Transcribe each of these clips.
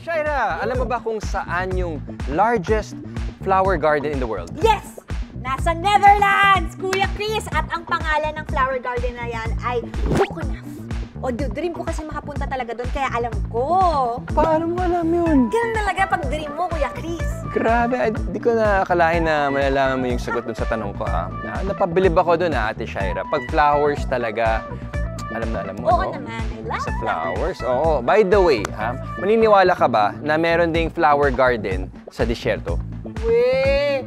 Shaira, alam mo ba kung saan yung largest flower garden in the world? Yes! Nasa Netherlands, Kuya Chris! At ang pangalan ng flower garden na yan ay Bukunaf. O, dream ko kasi makapunta talaga doon, kaya alam ko. Paano mo alam yun? Ganun talaga pag dream mo, Kuya Chris. Grabe, di ko nakakalain na malalaman mo yung sagot dun sa tanong ko. Napabilib ako dun, Ate Shaira. Pag flowers talaga, alam mo, Oo no? naman, I love Sa flowers, oo. By the way, maniniwala ka ba na meron ding flower garden sa disyerto? Weh!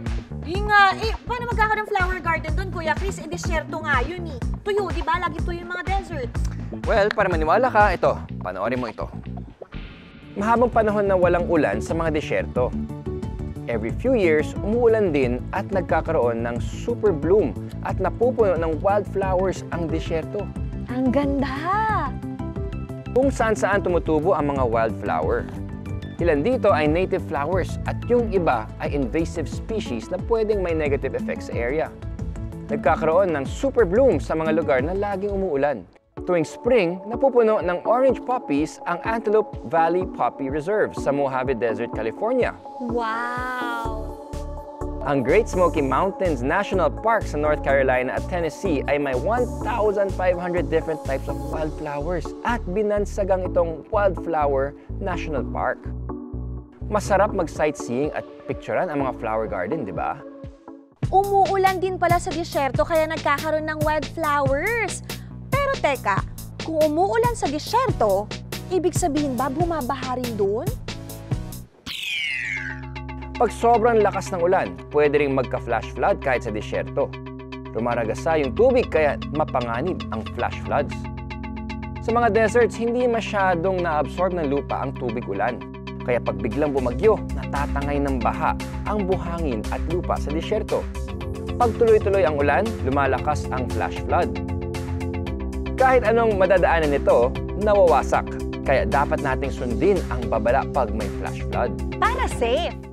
Paano magkakaroon ng flower garden doon, Kuya Chris? Desyerto nga yun eh. Tuyo, di ba? Lagi tuyo yung mga desert. Well, para maniwala ka, ito, panoorin mo ito. Mahabang panahon na walang ulan sa mga disyerto. Every few years, umuulan din at nagkakaroon ng super bloom at napupuno ng wildflowers ang disyerto. Ang ganda! Kung saan-saan tumutubo ang mga wildflower. Ilan dito ay native flowers at yung iba ay invasive species na pwedeng may negative effects sa area. Nagkakaroon ng super bloom sa mga lugar na laging umuulan. Tuwing spring, napupuno ng orange poppies ang Antelope Valley Poppy Reserve sa Mojave Desert, California. Wow! Ang Great Smoky Mountains National Park sa North Carolina at Tennessee ay may 1,500 different types of wildflowers at binansagang itong Wildflower National Park. Masarap mag-sightseeing at picturean ang mga flower garden, di ba? Umuulan din pala sa disyerto kaya nagkakaroon ng wildflowers. Pero teka, kung umuulan sa disyerto, ibig sabihin ba bumabaha rin doon? Pag sobrang lakas ng ulan, pwede ring magka-flash flood kahit sa disyerto. Rumaragasa yung tubig kaya mapanganib ang flash floods. Sa mga deserts, hindi masyadong na-absorb ng lupa ang tubig ulan. Kaya pag biglang bumagyo, natatangay ng baha ang buhangin at lupa sa disyerto. Pag tuloy-tuloy ang ulan, lumalakas ang flash flood. Kahit anong madadaanan nito, nawawasak. Kaya dapat nating sundin ang babala pag may flash flood. Para safe!